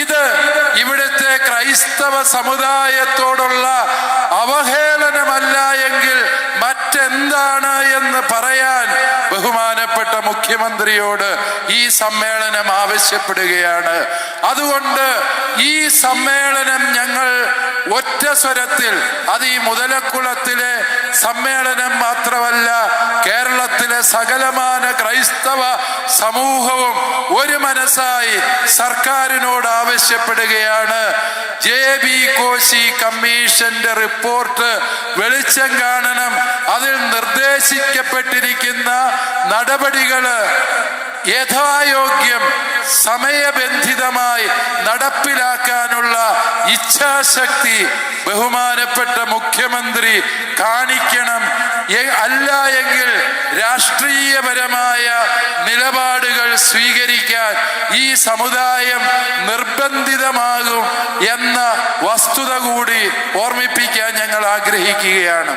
ഇത് ഇവിടുത്തെ ക്രൈസ്തവ സമുദായത്തോടുള്ള അവഹേളനമല്ല എങ്കിൽ മറ്റെന്താണ് എന്ന് പറയാൻ ബഹുമാനപ്പെട്ട മുഖ്യമന്ത്രിയോട് ഈ സമ്മേളനം ആവശ്യപ്പെടുകയാണ്. അതുകൊണ്ട് ഈ സമ്മേളനം ഞങ്ങൾ ഒറ്റ സ്വരത്തിൽ, അത് ഈ മുതലക്കുളത്തിലെ സമ്മേളനം മാത്രമല്ല, കേരളത്തിലെ സകലമാന ക്രൈസ്തവ സമൂഹവും ഒരു മനസ്സായി സർക്കാരിനോട് ആവശ്യപ്പെടുകയാണ്. JB കോശി കമ്മീഷന്റെ റിപ്പോർട്ട് വെളിച്ചം കാണണം. അതിൽ നിർദ്ദേശിക്കപ്പെട്ടിരിക്കുന്ന നടപടികള് യഥായോഗ്യം സമയബന്ധിതമായി നടപ്പിലാക്കാനുള്ള ഇച്ഛാശക്തി ബഹുമാനപ്പെട്ട മുഖ്യമന്ത്രി കാണിക്കണം. അല്ല എങ്കിൽ രാഷ്ട്രീയപരമായ നിലപാടുകൾ സ്വീകരിക്കാൻ ഈ സമുദായം നിർബന്ധിതമാകും എന്ന വസ്തുത കൂടി ഓർമ്മിപ്പിക്കാൻ ഞങ്ങൾ ആഗ്രഹിക്കുകയാണ്.